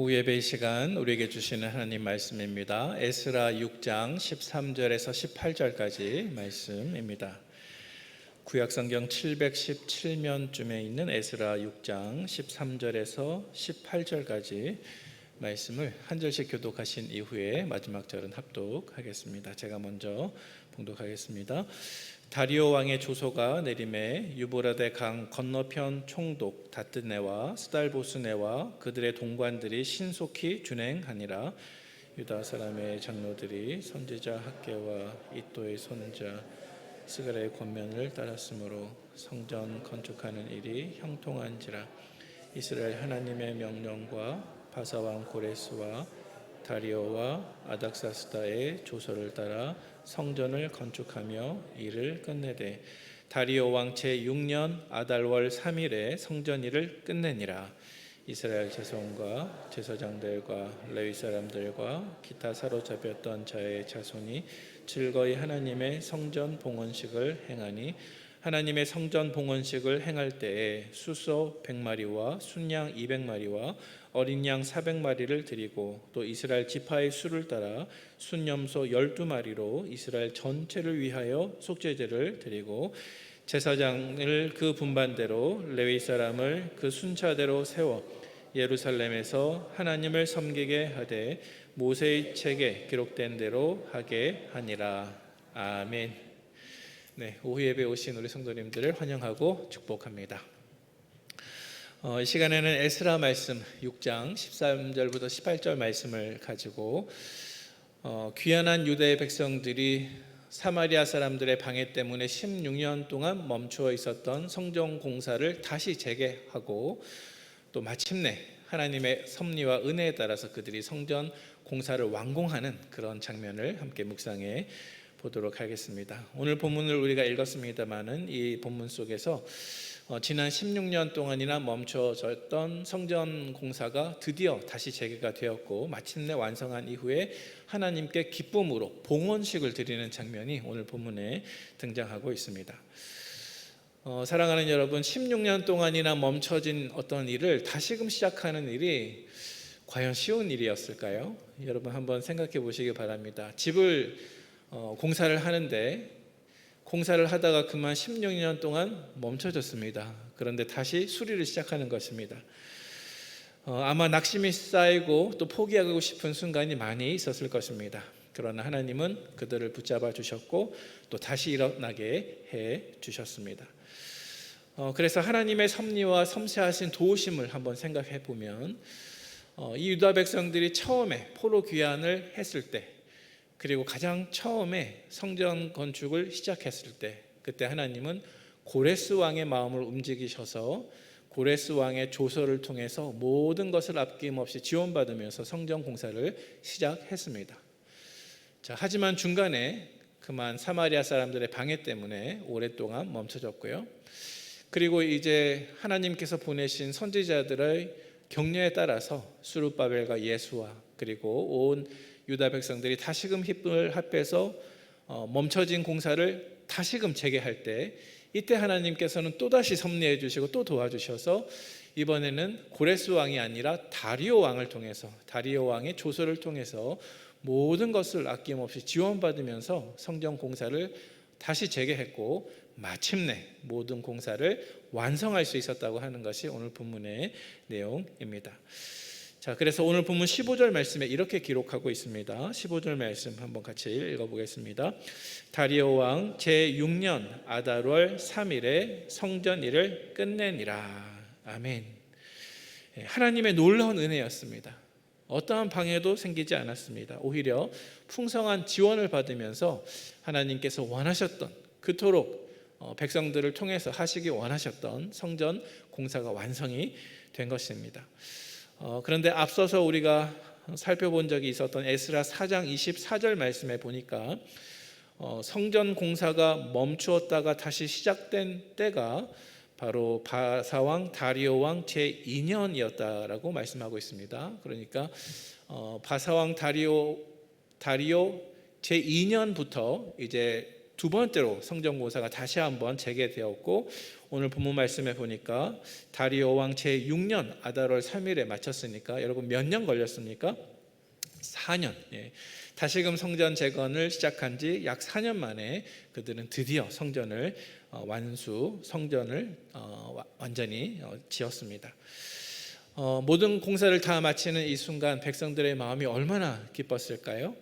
오후 예배 시간 우리에게 주시는 하나님 말씀입니다. 에스라 6장 13절에서 18절까지 말씀입니다. 구약성경 717면쯤에 있는 에스라 6장 13절에서 18절까지 말씀을 한 절씩 교독하신 이후에 마지막 절은 합독하겠습니다. 제가 먼저 봉독하겠습니다. 다리오 왕의 조소가 내림에 유브라데 강 건너편 총독 다뜨네와 스달보스네와 그들의 동관들이 신속히 준행하니라. 유다 사람의 장로들이 선지자 학개와 이또의 손자 스가랴의 권면을 따랐으므로 성전 건축하는 일이 형통한지라. 이스라엘 하나님의 명령과 바사왕 고레스와 다리오와 아닥사스다의 조서를 따라 성전을 건축하며 일을 끝내되 다리오 왕 제6년 아달월 3일에 성전 일을 끝내니라. 이스라엘 자손과 제사장들과 레위 사람들과 기타 사로잡혔던 자의 자손이 즐거이 하나님의 성전 봉헌식을 행하니 하나님의 성전 봉헌식을 행할 때에 수소 100마리와 순양 200마리와 어린 양 400마리를 드리고 또 이스라엘 지파의 수를 따라 순염소 12마리로 이스라엘 전체를 위하여 속죄제를 드리고 제사장을 그 분반대로 레위 사람을 그 순차대로 세워 예루살렘에서 하나님을 섬기게 하되 모세의 책에 기록된 대로 하게 하니라. 아멘. 오후 예배 오신 우리 성도님들을 환영하고 축복합니다. 이 시간에는 에스라 말씀 6장 13절부터 18절 말씀을 가지고 귀환한 유대의 백성들이 사마리아 사람들의 방해 때문에 16년 동안 멈추어 있었던 성전 공사를 다시 재개하고 또 마침내 하나님의 섭리와 은혜에 따라서 그들이 성전 공사를 완공하는 그런 장면을 함께 묵상해 보도록 하겠습니다. 오늘 본문을 우리가 읽었습니다마는 이 본문 속에서 지난 16년 동안이나 멈춰졌던 성전 공사가 드디어 다시 재개가 되었고 마침내 완성한 이후에 하나님께 기쁨으로 봉헌식을 드리는 장면이 오늘 본문에 등장하고 있습니다. 사랑하는 여러분, 16년 동안이나 멈춰진 어떤 일을 다시금 시작하는 일이 과연 쉬운 일이었을까요? 여러분 한번 생각해 보시기 바랍니다. 집을 공사를 하는데 공사를 하다가 그만 16년 동안 멈춰졌습니다. 그런데 다시 수리를 시작하는 것입니다. 아마 낙심이 쌓이고 또 포기하고 싶은 순간이 많이 있었을 것입니다. 그러나 하나님은 그들을 붙잡아 주셨고 또 다시 일어나게 해 주셨습니다. 그래서 하나님의 섭리와 섬세하신 도우심을 한번 생각해 보면 이 유다 백성들이 처음에 포로 귀환을 했을 때 그리고 가장 처음에 성전 건축을 시작했을 때 그때 하나님은 고레스 왕의 마음을 움직이셔서 고레스 왕의 조서를 통해서 모든 것을 아낌없이 지원받으면서 성전 공사를 시작했습니다. 하지만 중간에 그만 사마리아 사람들의 방해 때문에 오랫동안 멈춰졌고요. 그리고 이제 하나님께서 보내신 선지자들의 격려에 따라서 스룹바벨과 예수와 그리고 온 유다 백성들이 다시금 힘을 합해서 멈춰진 공사를 다시금 재개할 때 이때 하나님께서는 또다시 섭리해 주시고 또 도와주셔서 이번에는 고레스 왕이 아니라 다리오 왕을 통해서 다리오 왕의 조서를 통해서 모든 것을 아낌없이 지원받으면서 성전 공사를 다시 재개했고 마침내 모든 공사를 완성할 수 있었다고 하는 것이 오늘 본문의 내용입니다. 그래서 오늘 본문 15절 말씀에 이렇게 기록하고 있습니다. 15절 말씀 한번 같이 읽어보겠습니다. 다리오 왕 제6년 아달월 3일에 성전 일을 끝내니라. 아멘. 하나님의 놀라운 은혜였습니다. 어떠한 방해도 생기지 않았습니다. 오히려 풍성한 지원을 받으면서 하나님께서 원하셨던 그토록 백성들을 통해서 하시기 원하셨던 성전 공사가 완성이 된 것입니다. 그런데 앞서서 우리가 살펴본 적이 있었던 에스라 4장 24절 말씀에 보니까 성전 공사가 멈추었다가 다시 시작된 때가 바로 바사왕 다리오 왕 제2년이었다라고 말씀하고 있습니다. 그러니까 바사왕 다리오 제2년부터 이제 두 번째로 성전공사가 다시 한번 재개되었고, 오늘 본문 말씀에 보니까 다리오 왕 제6년 아달월 3일에 마쳤으니까 여러분 몇 년 걸렸습니까? 4년. 다시금 성전 재건을 시작한 지 약 4년 만에 그들은 드디어 성전을 완전히 지었습니다. 모든 공사를 다 마치는 이 순간 백성들의 마음이 얼마나 기뻤을까요?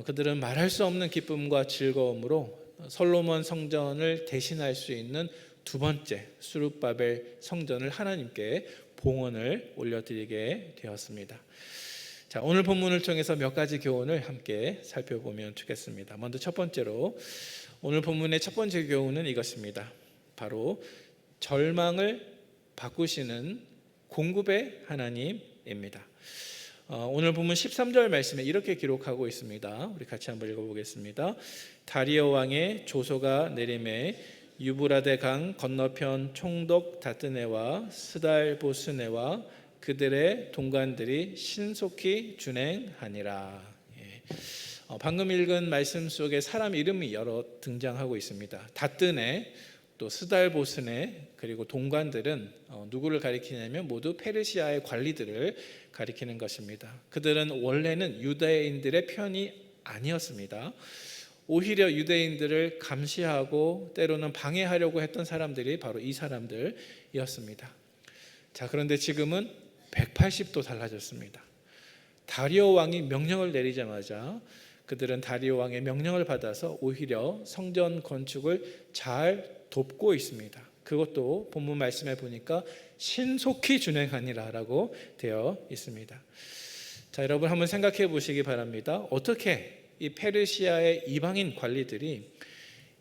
그들은 말할 수 없는 기쁨과 즐거움으로 솔로몬 성전을 대신할 수 있는 두 번째 스룹바벨 성전을 하나님께 봉헌을 올려드리게 되었습니다. 자, 오늘 본문을 통해서 몇 가지 교훈을 함께 살펴보면 좋겠습니다. 먼저 첫 번째로 오늘 본문의 첫 번째 교훈은 이것입니다. 바로 절망을 바꾸시는 공급의 하나님입니다. 오늘 본문 13절 말씀에 이렇게 기록하고 있습니다. 우리 같이 한번 읽어보겠습니다. 다리오 왕의 조소가 내림에 유브라데 강 건너편 총독 다뜨네와 스달보스네와 그들의 동관들이 신속히 준행하니라. 방금 읽은 말씀 속에 사람 이름이 여러 등장하고 있습니다. 다뜨네, 또 스달보스네, 그리고 동관들은 누구를 가리키냐면 모두 페르시아의 관리들을 가리키는 것입니다. 그들은 원래는 유대인들의 편이 아니었습니다. 오히려 유대인들을 감시하고 때로는 방해하려고 했던 사람들이 바로 이 사람들이었습니다. 자, 그런데 지금은 180도 달라졌습니다. 다리오 왕이 명령을 내리자마자 그들은 다리오 왕의 명령을 받아서 오히려 성전 건축을 잘 돕고 있습니다. 그것도 본문 말씀에 보니까 신속히 준행하니라라고 되어 있습니다. 자, 여러분 한번 생각해 보시기 바랍니다. 어떻게 이 페르시아의 이방인 관리들이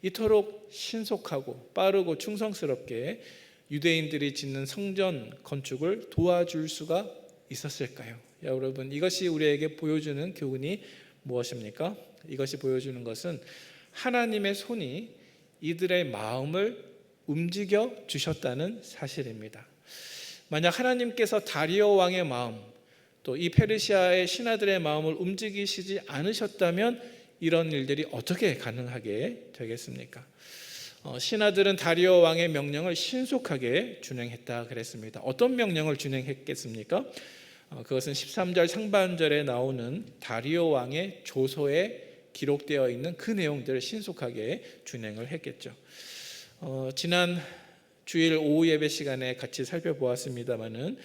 이토록 신속하고 빠르고 충성스럽게 유대인들이 짓는 성전 건축을 도와줄 수가 있었을까요? 여러분, 이것이 우리에게 보여주는 교훈이 무엇입니까? 이것이 보여주는 것은 하나님의 손이 이들의 마음을 움직여 주셨다는 사실입니다. 만약 하나님께서 다리오 왕의 마음, 또 이 페르시아의 신하들의 마음을 움직이시지 않으셨다면 이런 일들이 어떻게 가능하게 되겠습니까? 신하들은 다리오 왕의 명령을 신속하게 준행했다 그랬습니다. 어떤 명령을 준행했겠습니까? 그것은 13절 상반절에 나오는 다리오 왕의 조서에 기록되어 있는 그 내용들을 신속하게 준행을 했겠죠. 지난 주일 오후 예배 시간에 같이 살펴보았습니다마는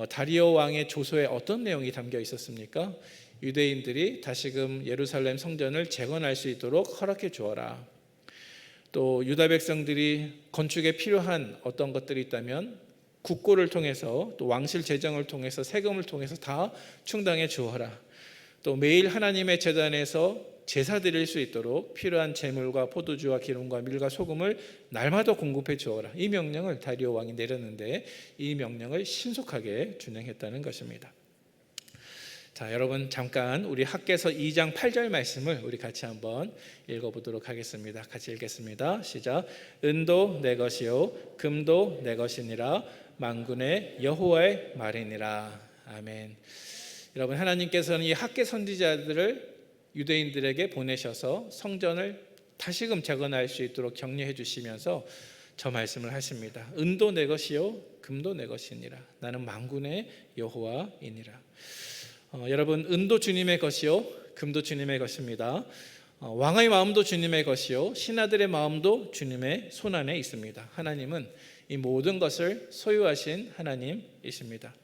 다리오 왕의 조서에 어떤 내용이 담겨 있었습니까? 유대인들이 다시금 예루살렘 성전을 재건할 수 있도록 허락해 주어라. 또 유다 백성들이 건축에 필요한 어떤 것들이 있다면 국고를 통해서, 또 왕실 재정을 통해서, 세금을 통해서 다 충당해 주어라. 또 매일 하나님의 제단에서 제사 드릴 수 있도록 필요한 제물과 포도주와 기름과 밀과 소금을 날마다 공급해 주어라. 이 명령을 다리오 왕이 내렸는데 이 명령을 신속하게 준행했다는 것입니다. 자, 여러분 잠깐 우리 학개서 2장 8절 말씀을 우리 같이 한번 읽어보도록 하겠습니다. 같이 읽겠습니다. 시작. 은도 내 것이요 금도 내 것이니라 만군의 여호와의 말이니라. 아멘. 여러분, 하나님께서는 이 학개 선지자들을 유대인들에게 보내셔서 성전을 다시금 재건할 수 있도록 격려해 주시면서 저 말씀을 하십니다. 은도 내 것이요 금도 내 것이니라. 나는 만군의 여호와이니라. 여러분, 은도 주님의 것이요 금도 주님의 것입니다. 왕의 마음도 주님의 것이요 신하들의 마음도 주님의 손안에 있습니다. 하나님은 이 모든 것을 소유하신 하나님이십니다.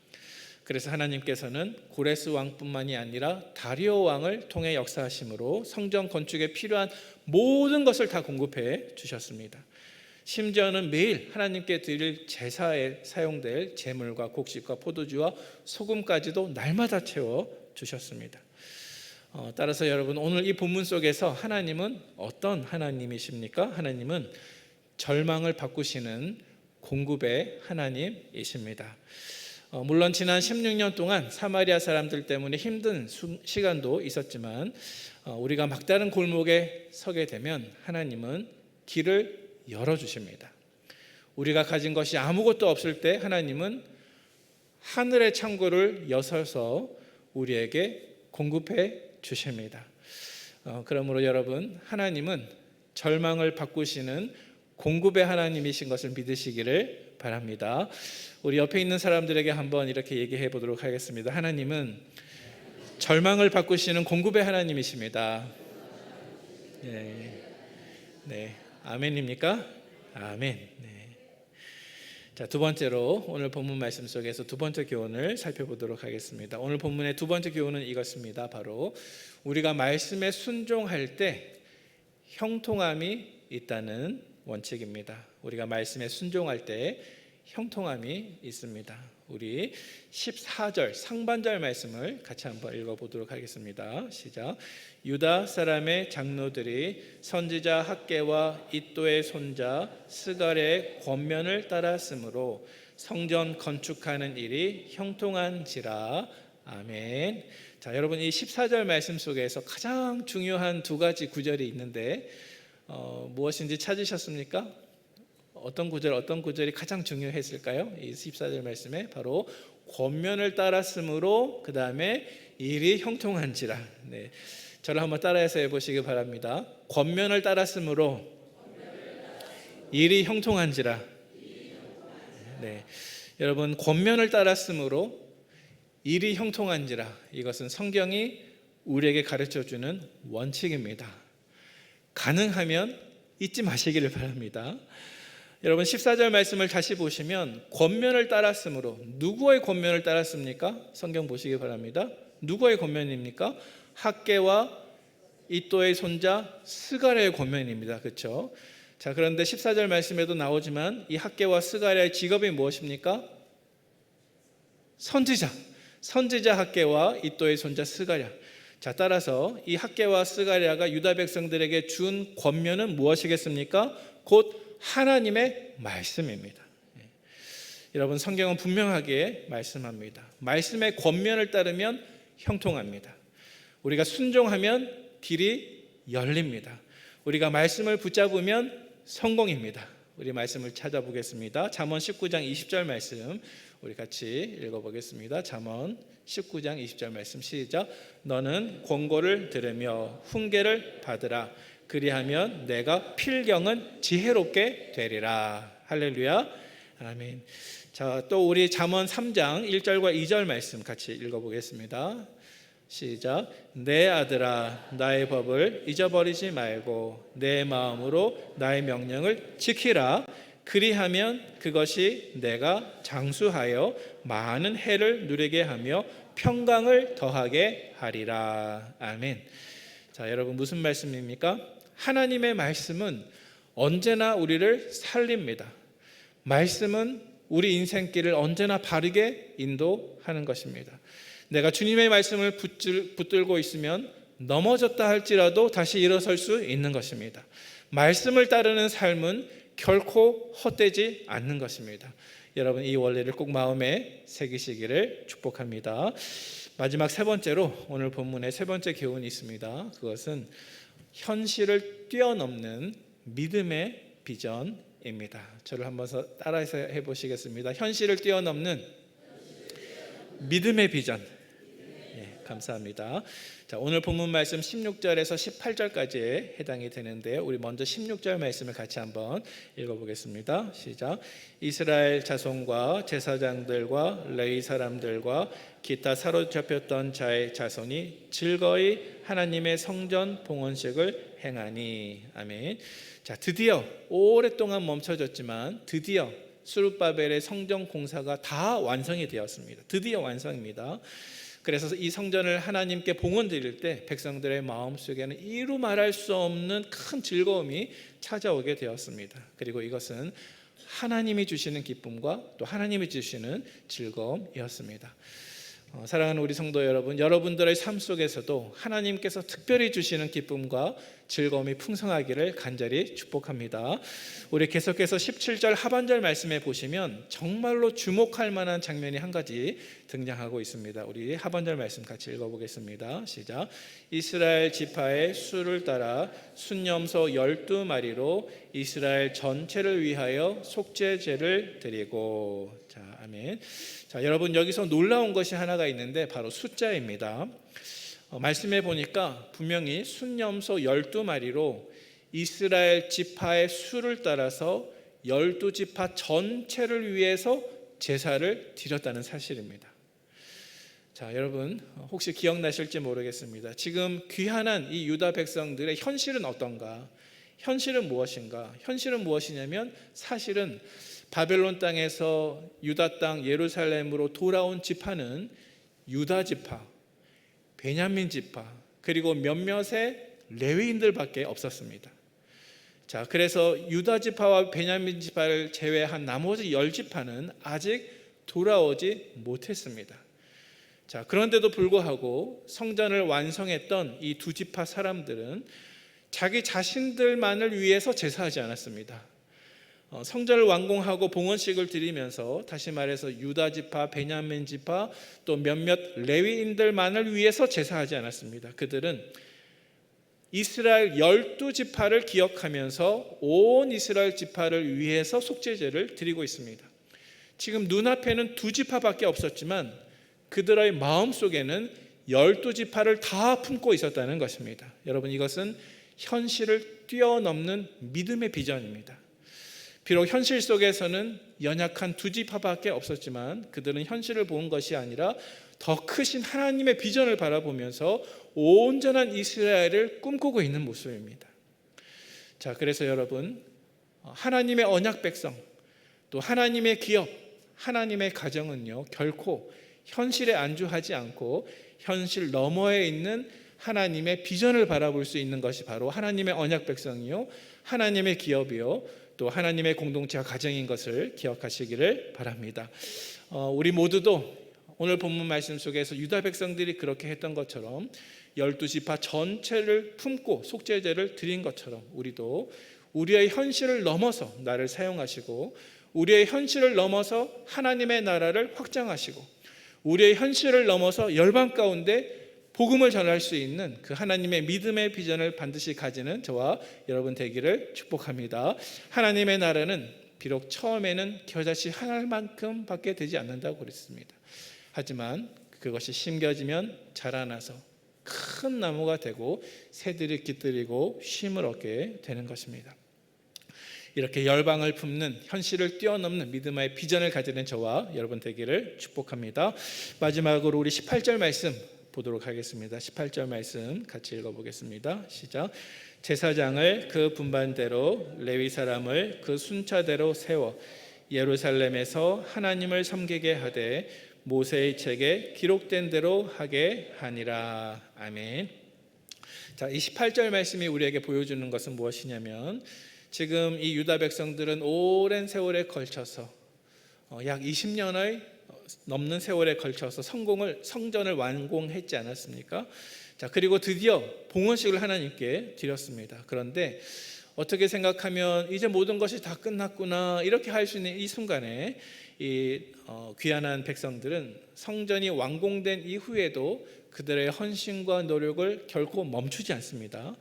그래서 하나님께서는 고레스 왕뿐만이 아니라 다리오 왕을 통해 역사하심으로 성전 건축에 필요한 모든 것을 다 공급해 주셨습니다. 심지어는 매일 하나님께 드릴 제사에 사용될 제물과 곡식과 포도주와 소금까지도 날마다 채워 주셨습니다. 따라서 여러분, 오늘 이 본문 속에서 하나님은 어떤 하나님이십니까? 하나님은 절망을 바꾸시는 공급의 하나님이십니다. 물론 지난 16년 동안 사마리아 사람들 때문에 힘든 시간도 있었지만 우리가 막다른 골목에 서게 되면 하나님은 길을 열어주십니다. 우리가 가진 것이 아무것도 없을 때 하나님은 하늘의 창고를 여셔서 우리에게 공급해 주십니다. 그러므로 여러분, 하나님은 절망을 바꾸시는 공급의 하나님이신 것을 믿으시기를 바랍니다. 우리 옆에 있는 사람들에게 한번 이렇게 얘기해 보도록 하겠습니다. 하나님은 절망을 바꾸시는 공급의 하나님이십니다. 네, 네, 아멘입니까? 아멘. 네. 자, 두 번째로 오늘 본문 말씀 속에서 두 번째 교훈을 살펴보도록 하겠습니다. 오늘 본문의 두 번째 교훈은 이것입니다. 바로 우리가 말씀에 순종할 때 형통함이 있다는 원칙입니다. 우리가 말씀에 순종할 때 형통함이 있습니다. 우리 14절 상반절 말씀을 같이 한번 읽어보도록 하겠습니다. 시작. 유다 사람의 장로들이 선지자 학개와 잇도의 손자 스갈의 권면을 따랐으므로 성전 건축하는 일이 형통한지라. 아멘. 자, 여러분 이 14절 말씀 속에서 가장 중요한 두 가지 구절이 있는데 무엇인지 찾으셨습니까? 어떤 구절이 가장 중요했을까요? 이 14절 말씀에 바로 권면을 따랐으므로 그 다음에 일이 형통한지라. 네, 저를 한번 따라해서 해보시기 바랍니다. 권면을 따랐으므로 일이 형통한지라. 네, 여러분 권면을 따랐으므로 일이 형통한지라. 이것은 성경이 우리에게 가르쳐주는 원칙입니다. 가능하면 잊지 마시기를 바랍니다. 여러분 14절 말씀을 다시 보시면 권면을 따랐으므로, 누구의 권면을 따랐습니까? 성경 보시기 바랍니다. 누구의 권면입니까? 학개와 잇도의 손자 스갈의 권면입니다. 그렇죠? 자, 그런데 14절 말씀에도 나오지만 이 학개와 스갈의 직업이 무엇입니까? 선지자 학개와 잇도의 손자 스가랴. 자, 따라서 이 학개와 스가랴가 유다 백성들에게 준 권면은 무엇이겠습니까? 곧 하나님의 말씀입니다. 여러분 성경은 분명하게 말씀합니다. 말씀의 권면을 따르면 형통합니다. 우리가 순종하면 길이 열립니다. 우리가 말씀을 붙잡으면 성공입니다. 우리 말씀을 찾아보겠습니다. 잠언 19장 20절 말씀 우리 같이 읽어보겠습니다. 잠언 19장 20절 말씀 시작. 너는 권고를 들으며 훈계를 받으라. 그리하면 내가 필경은 지혜롭게 되리라. 할렐루야. 아멘. 자, 또 우리 잠언 3장 1절과 2절 말씀 같이 읽어보겠습니다. 시작. 내 아들아 나의 법을 잊어버리지 말고 내 마음으로 나의 명령을 지키라. 그리하면 그것이 내가 장수하여 많은 해를 누리게 하며 평강을 더하게 하리라. 아멘. 자, 여러분 무슨 말씀입니까? 하나님의 말씀은 언제나 우리를 살립니다. 말씀은 우리 인생길을 언제나 바르게 인도하는 것입니다. 내가 주님의 말씀을 붙들고 있으면 넘어졌다 할지라도 다시 일어설 수 있는 것입니다. 말씀을 따르는 삶은 결코 헛되지 않는 것입니다. 여러분 이 원리를 꼭 마음에 새기시기를 축복합니다. 마지막 세 번째로 오늘 본문의 세 번째 교훈이 있습니다. 그것은 현실을 뛰어넘는 믿음의 비전입니다. 저를 한번 따라해서 해보시겠습니다. 현실을 뛰어넘는 믿음의 비전. 네, 감사합니다. 자, 오늘 본문 말씀 16절에서 18절까지에 해당이 되는데요. 우리 먼저 16절 말씀을 같이 한번 읽어보겠습니다. 시작. 이스라엘 자손과 제사장들과 레위 사람들과 기타 사로잡혔던 자의 자손이 즐거이 하나님의 성전 봉헌식을 행하니. 아멘. 자, 드디어 오랫동안 멈춰졌지만 드디어 스룹바벨의 성전 공사가 다 완성이 되었습니다. 드디어 완성입니다. 그래서 이 성전을 하나님께 봉헌 드릴 때 백성들의 마음속에는 이루 말할 수 없는 큰 즐거움이 찾아오게 되었습니다. 그리고 이것은 하나님이 주시는 기쁨과 또 하나님이 주시는 즐거움이었습니다. 사랑하는 우리 성도 여러분, 여러분들의 삶 속에서도 하나님께서 특별히 주시는 기쁨과 즐거움이 풍성하기를 간절히 축복합니다. 우리 계속해서 17절 하반절 말씀에 보시면 정말로 주목할 만한 장면이 한 가지 등장하고 있습니다. 우리 하반절 말씀 같이 읽어보겠습니다. 시작. 이스라엘 지파의 수를 따라 순염소 12마리로 이스라엘 전체를 위하여 속죄제를 드리고. 자, 아멘. 자, 여러분 여기서 놀라운 것이 하나가 있는데 바로 숫자입니다. 말씀해 보니까 분명히 순염소 12마리로 이스라엘 지파의 수를 따라서 12지파 전체를 위해서 제사를 드렸다는 사실입니다. 자, 여러분 혹시 기억나실지 모르겠습니다. 지금 귀환한 이 유다 백성들의 현실은 어떤가? 현실은 무엇인가? 현실은 무엇이냐면 사실은 바벨론 땅에서 유다 땅 예루살렘으로 돌아온 지파는 유다 지파, 베냐민 지파, 그리고 몇몇의 레위인들밖에 없었습니다. 자, 그래서 유다 지파와 베냐민 지파를 제외한 나머지 10지파는 아직 돌아오지 못했습니다. 자, 그런데도 불구하고 성전을 완성했던 이 두 지파 사람들은 자기 자신들만을 위해서 제사하지 않았습니다. 성전을 완공하고 봉헌식을 드리면서 다시 말해서 유다 지파, 베냐민 지파 또 몇몇 레위인들만을 위해서 제사하지 않았습니다. 그들은 이스라엘 12지파를 기억하면서 온 이스라엘 지파를 위해서 속죄제를 드리고 있습니다. 지금 눈앞에는 두 지파밖에 없었지만 그들의 마음속에는 12지파를 다 품고 있었다는 것입니다. 여러분, 이것은 현실을 뛰어넘는 믿음의 비전입니다. 비록 현실 속에서는 연약한 두 지파밖에 없었지만 그들은 현실을 본 것이 아니라 더 크신 하나님의 비전을 바라보면서 온전한 이스라엘을 꿈꾸고 있는 모습입니다. 자, 그래서 여러분, 하나님의 언약 백성, 또 하나님의 기업, 하나님의 가정은요, 결코 현실에 안주하지 않고 현실 너머에 있는 하나님의 비전을 바라볼 수 있는 것이 바로 하나님의 언약 백성이요, 하나님의 기업이요, 또 하나님의 공동체와 가정인 것을 기억하시기를 바랍니다. 우리 모두도 오늘 본문 말씀 속에서 유다 백성들이 그렇게 했던 것처럼 12지파 전체를 품고 속죄제를 드린 것처럼 우리도 우리의 현실을 넘어서 나를 사용하시고 우리의 현실을 넘어서 하나님의 나라를 확장하시고 우리의 현실을 넘어서 열방 가운데 복음을 전할 수 있는 그 하나님의 믿음의 비전을 반드시 가지는 저와 여러분 되기를 축복합니다. 하나님의 나라는 비록 처음에는 겨자씨 하나만큼밖에 되지 않는다고 그랬습니다. 하지만 그것이 심겨지면 자라나서 큰 나무가 되고 새들이 깃들이고 쉼을 얻게 되는 것입니다. 이렇게 열방을 품는 현실을 뛰어넘는 믿음의 비전을 가지는 저와 여러분 되기를 축복합니다. 마지막으로 우리 18절 말씀 보도록 하겠습니다. 18절 말씀 같이 읽어보겠습니다. 시작. 제사장을 그 분반대로 레위 사람을 그 순차대로 세워 예루살렘에서 하나님을 섬기게 하되 모세의 책에 기록된 대로 하게 하니라. 아멘. 자, 이 18절 말씀이 우리에게 보여주는 것은 무엇이냐면 지금 이 유다 백성들은 오랜 세월에 걸쳐서 약 20년의 넘는 세월에 걸쳐서 성전을 완공했지 않았습니까? 자, 그리고 드디어 봉헌식을 하나님께 드렸습니다. 그런데 어떻게 생각하면 이제 모든 것이 다 끝났구나 이렇게 할 수 있는 이 순간에 이 귀환한 백성들은 성전이 완공된 이후에도 그들의 헌신과 노력을 결코 멈추지 않습니다.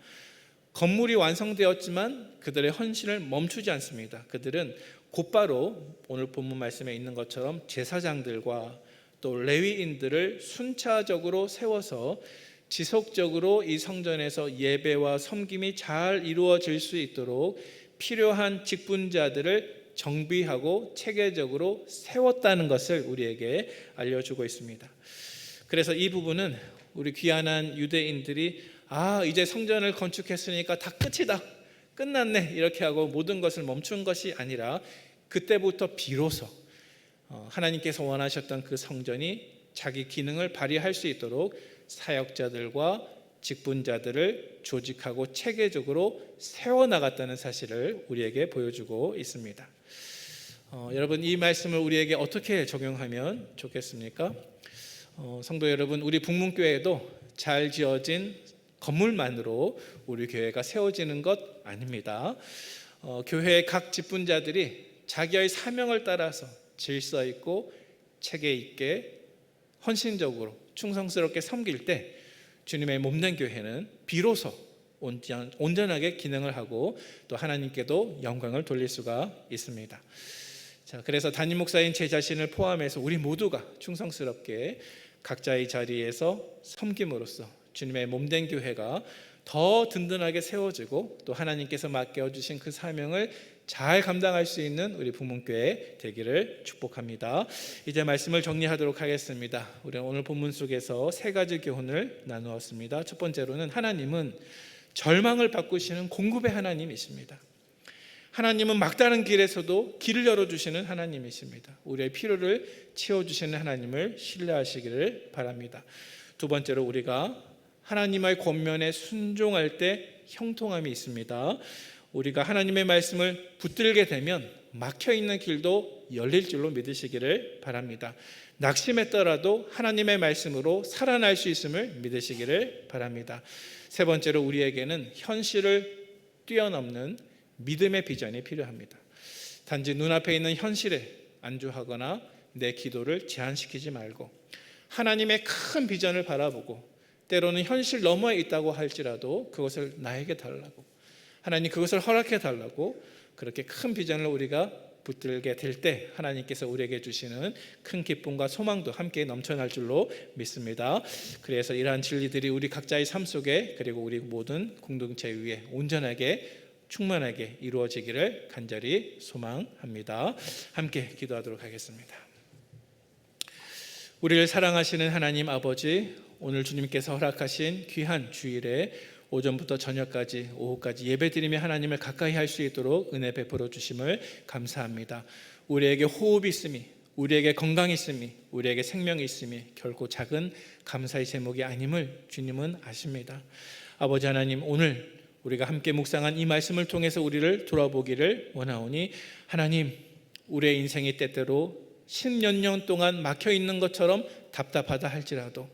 건물이 완성되었지만 그들의 헌신을 멈추지 않습니다. 그들은 곧바로 오늘 본문 말씀에 있는 것처럼 제사장들과 또 레위인들을 순차적으로 세워서 지속적으로 이 성전에서 예배와 섬김이 잘 이루어질 수 있도록 필요한 직분자들을 정비하고 체계적으로 세웠다는 것을 우리에게 알려주고 있습니다. 그래서 이 부분은 우리 귀환한 유대인들이 이제 성전을 건축했으니까 다 끝이다, 끝났네 이렇게 하고 모든 것을 멈춘 것이 아니라 그때부터 비로소 하나님께서 원하셨던 그 성전이 자기 기능을 발휘할 수 있도록 사역자들과 직분자들을 조직하고 체계적으로 세워나갔다는 사실을 우리에게 보여주고 있습니다. 여러분, 이 말씀을 우리에게 어떻게 적용하면 좋겠습니까? 성도 여러분, 우리 북문교회도 잘 지어진 건물만으로 우리 교회가 세워지는 것 아닙니다. 교회의 각 직분자들이 자기의 사명을 따라서 질서 있고 체계 있게 헌신적으로 충성스럽게 섬길 때 주님의 몸된 교회는 비로소 온전하게 기능을 하고 또 하나님께도 영광을 돌릴 수가 있습니다. 자, 그래서 담임 목사인 제 자신을 포함해서 우리 모두가 충성스럽게 각자의 자리에서 섬김으로써 주님의 몸된 교회가 더 든든하게 세워지고 또 하나님께서 맡겨주신 그 사명을 잘 감당할 수 있는 우리 부문교회 되기를 축복합니다. 이제 말씀을 정리하도록 하겠습니다. 우리는 오늘 본문 속에서 세 가지 교훈을 나누었습니다. 첫 번째로는 하나님은 절망을 바꾸시는 공급의 하나님이십니다. 하나님은 막다른 길에서도 길을 열어주시는 하나님이십니다. 우리의 필요를 채워주시는 하나님을 신뢰하시기를 바랍니다. 두 번째로 우리가 하나님의 권면에 순종할 때 형통함이 있습니다. 우리가 하나님의 말씀을 붙들게 되면 막혀있는 길도 열릴 줄로 믿으시기를 바랍니다. 낙심했더라도 하나님의 말씀으로 살아날 수 있음을 믿으시기를 바랍니다. 세 번째로 우리에게는 현실을 뛰어넘는 믿음의 비전이 필요합니다. 단지 눈앞에 있는 현실에 안주하거나 내 기도를 제한시키지 말고 하나님의 큰 비전을 바라보고 때로는 현실 너머에 있다고 할지라도 그것을 나에게 달라고 하나님 그것을 허락해 달라고 그렇게 큰 비전을 우리가 붙들게 될 때 하나님께서 우리에게 주시는 큰 기쁨과 소망도 함께 넘쳐날 줄로 믿습니다. 그래서 이러한 진리들이 우리 각자의 삶 속에 그리고 우리 모든 공동체 위에 온전하게 충만하게 이루어지기를 간절히 소망합니다. 함께 기도하도록 하겠습니다. 우리를 사랑하시는 하나님 아버지, 오늘 주님께서 허락하신 귀한 주일에 오전부터 저녁까지 오후까지 예배드리며 하나님을 가까이 할 수 있도록 은혜 베풀어 주심을 감사합니다. 우리에게 호흡이 있음이, 우리에게 건강이 있음이, 우리에게 생명이 있음이 결코 작은 감사의 제목이 아님을 주님은 아십니다. 아버지 하나님, 오늘 우리가 함께 묵상한 이 말씀을 통해서 우리를 돌아보기를 원하오니 하나님, 우리의 인생이 때때로 10몇 년 동안 막혀있는 것처럼 답답하다 할지라도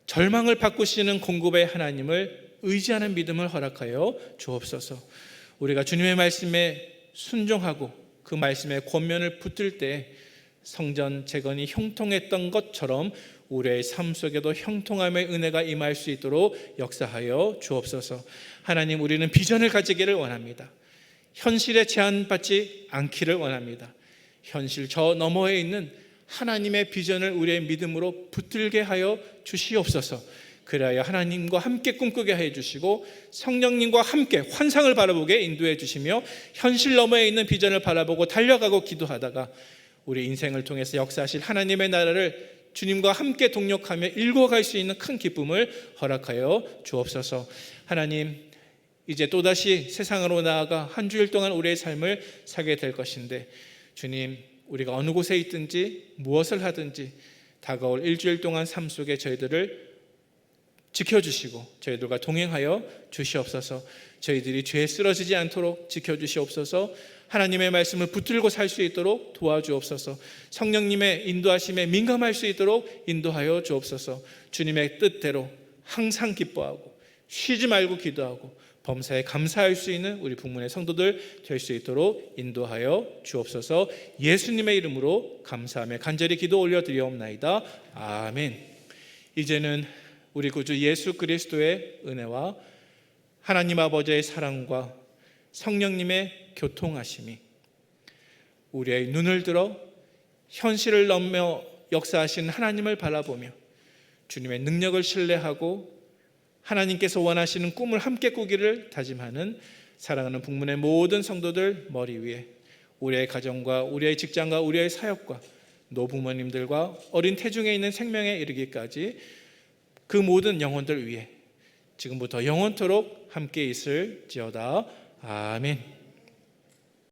절망을 바꾸시는 공급의 하나님을 의지하는 믿음을 허락하여 주옵소서. 우리가 주님의 말씀에 순종하고 그 말씀의 권면을 붙들 때 성전 재건이 형통했던 것처럼 우리의 삶 속에도 형통함의 은혜가 임할 수 있도록 역사하여 주옵소서. 하나님, 우리는 비전을 가지기를 원합니다. 현실에 제한받지 않기를 원합니다. 현실 저 너머에 있는 하나님의 비전을 우리의 믿음으로 붙들게 하여 주시옵소서. 그래야 하나님과 함께 꿈꾸게 해 주시고 성령님과 함께 환상을 바라보게 인도해 주시며 현실 너머에 있는 비전을 바라보고 달려가고 기도하다가 우리 인생을 통해서 역사하실 하나님의 나라를 주님과 함께 동력하며 일궈갈 수 있는 큰 기쁨을 허락하여 주옵소서. 하나님, 이제 또다시 세상으로 나아가 한 주일 동안 우리의 삶을 살게 될 것인데 주님, 우리가 어느 곳에 있든지 무엇을 하든지 다가올 일주일 동안 삶 속에 저희들을 지켜주시고 저희들과 동행하여 주시옵소서. 저희들이 죄에 쓰러지지 않도록 지켜주시옵소서. 하나님의 말씀을 붙들고 살 수 있도록 도와주옵소서. 성령님의 인도하심에 민감할 수 있도록 인도하여 주옵소서. 주님의 뜻대로 항상 기뻐하고 쉬지 말고 기도하고 범사에 감사할 수 있는 우리 북문의 성도들 될 수 있도록 인도하여 주옵소서. 예수님의 이름으로 감사하며 간절히 기도 올려드리옵나이다. 아멘. 이제는 우리 구주 예수 그리스도의 은혜와 하나님 아버지의 사랑과 성령님의 교통하심이 우리의 눈을 들어 현실을 넘어 역사하신 하나님을 바라보며 주님의 능력을 신뢰하고 하나님께서 원하시는 꿈을 함께 꾸기를 다짐하는 사랑하는 북문의 모든 성도들 머리 위에 우리의 가정과 우리의 직장과 우리의 사역과 노부모님들과 어린 태중에 있는 생명에 이르기까지 그 모든 영혼들 위에 지금부터 영원토록 함께 있을지어다. 아멘.